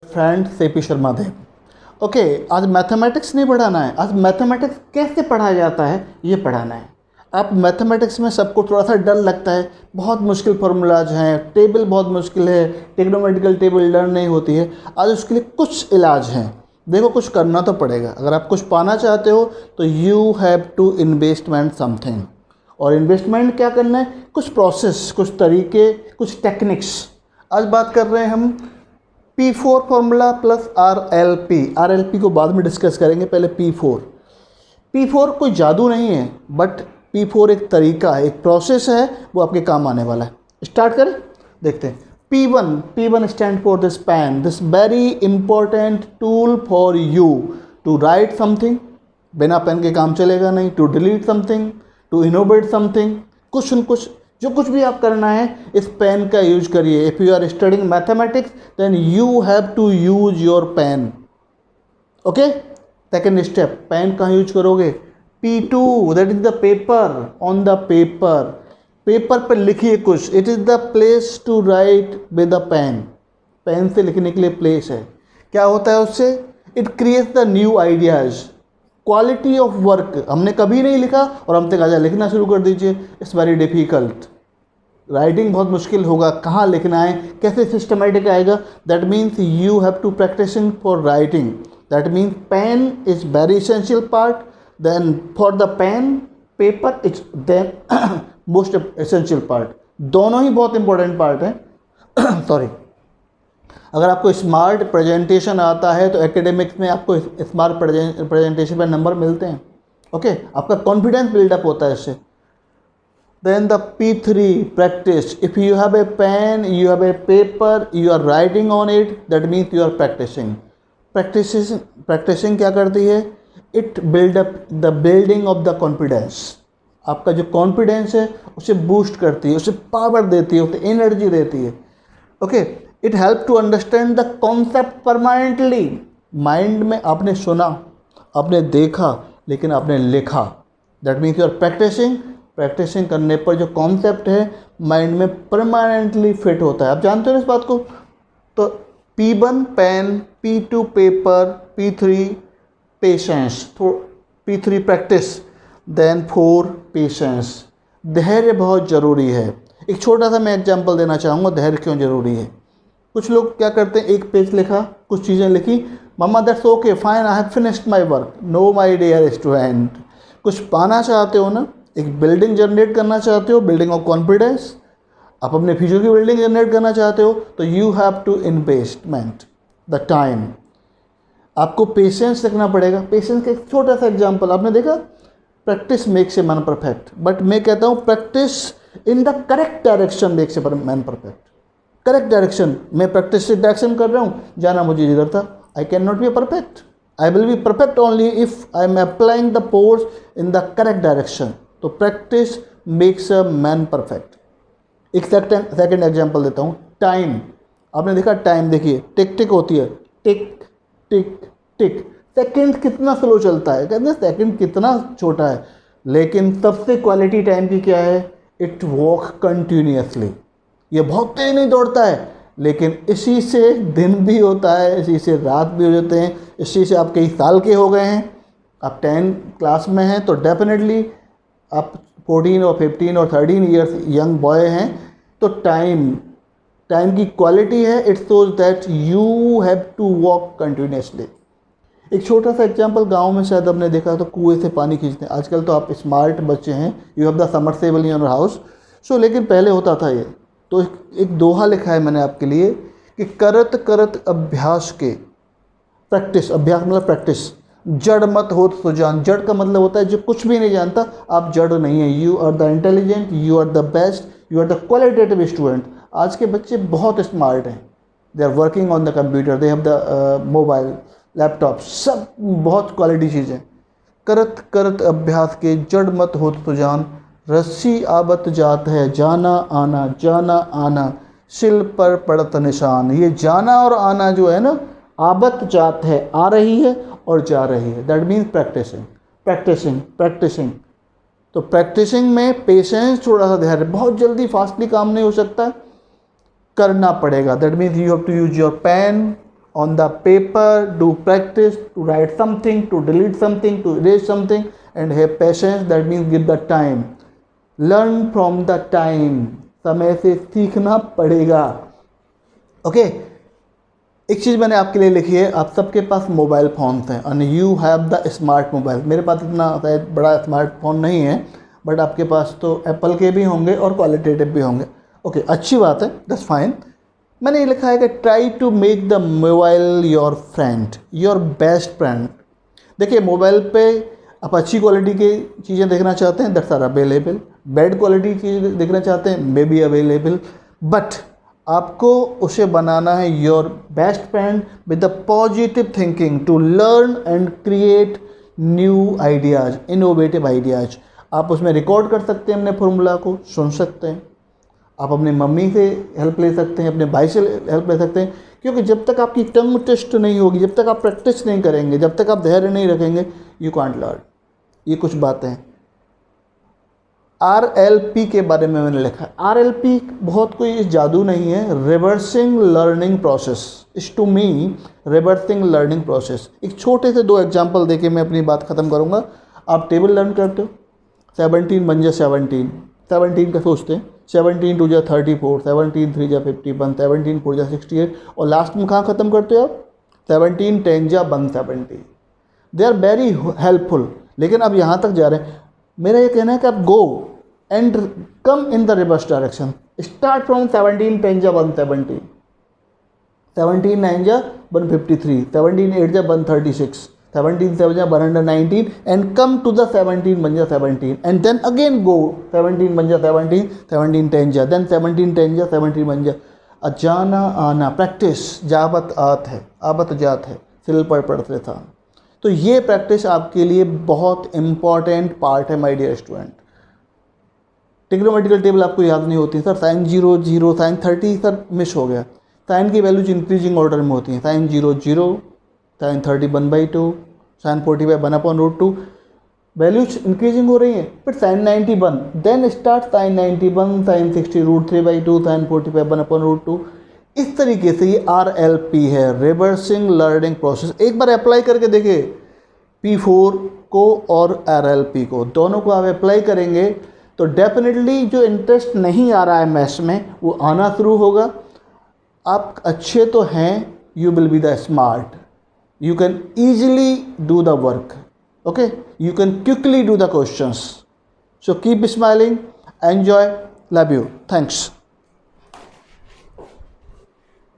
Friend CP Sharma देव। Okay, आज mathematics नहीं पढ़ाना है, आज मैथमेटिक्स कैसे पढ़ाया जाता है ये पढ़ाना है। आप मैथमेटिक्स में सबको थोड़ा सा डर लगता है, बहुत मुश्किल फार्मूलाज हैं, टेबल बहुत मुश्किल है, ट्रिग्नोमेट्रिकल टेबल लर्न नहीं होती है। आज उसके लिए कुछ इलाज हैं। देखो, कुछ करना तो पड़ेगा। अगर आप कुछ पाना चाहते हो तो you have to investment something. और इन्वेस्टमेंट क्या करना है? कुछ प्रोसेस, कुछ तरीके, कुछ टेक्निक्स। आज बात कर रहे हैं हम P4 फार्मूला प्लस RLP को बाद में डिस्कस करेंगे, पहले P4 कोई जादू नहीं है, बट P4 एक तरीका है, एक प्रोसेस है, वो आपके काम आने वाला है। स्टार्ट करें, देखते हैं। P1 stand for this pen, this very important tool for you to write something. बिना पेन के काम चलेगा नहीं। To delete something, to innovate something, कुछ न कुछ, जो कुछ भी आप करना है इस पेन का यूज करिए। If you are studying mathematics then you have to use your pen. Okay, second step, pen कहाँ यूज करोगे? P2 that is the paper. On the paper पर लिखिए कुछ। It is the place to write with the pen. Pen से लिखने के लिए place है। क्या होता है उससे? It creates the new ideas, quality of work. हमने कभी नहीं लिखा और हमसे कहा लिखना शुरू कर दीजिए, इट्स वेरी डिफ़िकल्ट। राइटिंग बहुत मुश्किल होगा, कहाँ लिखना है, कैसे सिस्टमेटिक आएगा। That means you have to practising for writing. That means pen is very essential part, then for the pen paper it's then most essential part. दोनों ही बहुत इंपॉर्टेंट पार्ट हैं। सॉरी। अगर आपको स्मार्ट प्रेजेंटेशन आता है तो एकेडमिक्स में आपको स्मार्ट प्रेजेंटेशन पर नंबर मिलते हैं। ओके, आपका कॉन्फिडेंस बिल्डअप होता है इससे। Then the P3 practice. If you have a pen, you have a paper, you are writing on it, that means you are practising. Practising क्या करती है? It build up the building of the confidence. आपका जो confidence है उसे boost करती है, उसे पावर देती है, उसे एनर्जी देती है। Okay, it help to understand the concept permanently. Mind में आपने सुना, आपने देखा, लेकिन आपने लिखा। That means you are practising करने पर जो कॉन्सेप्ट है माइंड में परमानेंटली फिट होता है। आप जानते हो इस बात को। तो P1 pen, P2 paper, P3 patience, P3 practice, then 4 patience. धैर्य बहुत ज़रूरी है। एक छोटा सा मैं एग्जांपल देना चाहूँगा धैर्य क्यों ज़रूरी है। कुछ लोग क्या करते हैं, एक पेज लिखा, कुछ चीज़ें लिखी, mamma that's okay fine, I have finished my work. No my dear student, कुछ पाना चाहते हो ना, एक बिल्डिंग जनरेट करना चाहते हो, बिल्डिंग ऑफ कॉन्फिडेंस, आप अपने फ्यूचर की बिल्डिंग जनरेट करना चाहते हो, तो you have to investment the time. आपको पेशेंस रखना पड़ेगा। पेशेंस का एक छोटा सा एग्जाम्पल आपने देखा, practice makes a man perfect, but मैं कहता हूँ practice in the correct direction makes a man perfect. Correct direction, मैं प्रैक्टिस से डायरेक्शन कर रहा हूँ, जाना मुझे जिधर था। I can not be perfect, I will be perfect only if I am applying the force in the correct direction. तो practice makes a man perfect. एक सेकेंड एग्जाम्पल देता हूँ, टाइम। आपने देखा टाइम, देखिए टिक टिक होती है, टिक टिक टिक। सेकंड कितना स्लो चलता है, कहते हैं सेकंड कितना छोटा है, लेकिन सबसे क्वालिटी टाइम की क्या है? It walk continuously. ये बहुत तेज नहीं दौड़ता है, लेकिन इसी से दिन भी होता है, इसी से रात भी हो जाते हैं, इसी से आप कई साल के हो गए हैं। आप 10 क्लास में हैं तो डेफिनेटली आप 14 और 15 और 13 ईयर्स यंग बॉय हैं। तो टाइम की क्वालिटी है, it shows that you have to walk continuously. एक छोटा सा एग्जांपल, गांव में शायद आपने देखा तो कुएं से पानी खींचते हैं। आजकल तो आप स्मार्ट बच्चे हैं, you have the submersible in your house. So लेकिन पहले होता था ये। तो एक दोहा लिखा है मैंने आपके लिए कि करत करत अभ्यास के, प्रैक्टिस, अभ्यास मतलब प्रैक्टिस, जड़ मत हो तो जान। जड़ का मतलब होता है जो कुछ भी नहीं जानता, आप जड़ नहीं है। You are the intelligent, you are the best, you are the qualitative student. आज के बच्चे बहुत स्मार्ट हैं, they are working on the computer, they have the mobile, laptop, सब बहुत क्वालिटी चीज़ें। करत करत अभ्यास के, जड़ मत हो तो जान। रस्सी आबत जात है, जाना आना, सिल पर पड़त निशान। ये जाना और आना जो है ना, आबत जात है, आ रही है और जा रही है। That means practising. तो प्रैक्टिसिंग में पेशेंस, थोड़ा सा धैर्य, बहुत जल्दी फास्टली काम नहीं हो सकता, करना पड़ेगा। That means you have to use your pen on the paper, do practice to write something, to delete something, to erase something, and have patience. That means give the time. Learn from the time. समय से सीखना पड़ेगा. Okay एक चीज़ मैंने आपके लिए लिखी है, आप सबके पास मोबाइल फ़ोन्स हैं and you have the smart mobile. मेरे पास इतना शायद बड़ा स्मार्टफोन नहीं है, बट आपके पास तो एप्पल के भी होंगे और क्वालिटेटिव भी होंगे. ओके अच्छी बात है, दैट्स फाइन. मैंने ये लिखा है कि try to make the mobile your friend, your best friend. देखिए मोबाइल पे आप अच्छी क्वालिटी की चीज़ें देखना चाहते हैं, that's are available. Bad quality की चीज़ें देखना चाहते हैं, मे बी अवेलेबल. बट आपको उसे बनाना है your best friend with the positive thinking to learn and create new ideas, innovative ideas. आप उसमें रिकॉर्ड कर सकते हैं, अपने फॉर्मूला को सुन सकते हैं, आप अपने मम्मी से हेल्प ले सकते हैं, अपने भाई से हेल्प ले सकते हैं. क्योंकि जब तक आपकी टंग टेस्ट नहीं होगी, जब तक आप प्रैक्टिस नहीं करेंगे, जब तक आप धैर्य नहीं रखेंगे, यू कांट लर्न. ये कुछ बातें हैं. RLP के बारे में मैंने लिखा है. RLP बहुत कोई जादू नहीं है. Reversing learning process is to me reversing learning process. एक छोटे से 2 एग्जाम्पल देके मैं अपनी बात ख़त्म करूँगा. आप टेबल लर्न करते हो, 17 बन जा 17 का सोचते हैं, 17 2 जा 34, 17 3 जा 51, 17 4 जा 68, और लास्ट में कहाँ ख़त्म करते हो आप, 17 10 जा 170. They are very helpful. लेकिन अब यहाँ तक जा रहे हैं, मेरा ये कहना है कि आप go and come in the reverse direction. Start from 17 10 जा 170, 17 9 जा 153, 17 8 जा 136, 17 7 जा 119, and come to the 17 बन जा 17, and then again go 17 बन जा 17, 17 10 जा, then 17 10 जा 17 बन जा. जाना आना प्रैक्टिस जावत आत है, आवत जात है, सिल पर पढ़ते था. तो ये प्रैक्टिस आपके लिए बहुत इंपॉर्टेंट पार्ट है my dear student. Trigonometrical table आपको याद नहीं होती sir, sine 0 0 sine 30 sir miss हो गया. साइन की वैल्यूज इंक्रीजिंग ऑर्डर में होती हैं. Sine 0 0, sine 30 1/2, sine 45 1/√2, values increasing हो रही हैं. फिर sine 91, then start sine 91, sine 60 √3/2, sine 45 1/√2. इस तरीके से ये RLP है, रिवर्सिंग लर्निंग प्रोसेस. एक बार अप्लाई करके देखिए P4 को और RLP को, दोनों को आप अप्लाई करेंगे तो डेफिनेटली जो इंटरेस्ट नहीं आ रहा है मैथ्स में वो आना शुरू होगा. आप अच्छे तो हैं, you will be the smart. You can easily do the work. Okay, you can quickly do the questions. So keep smiling, enjoy, love you. Thanks.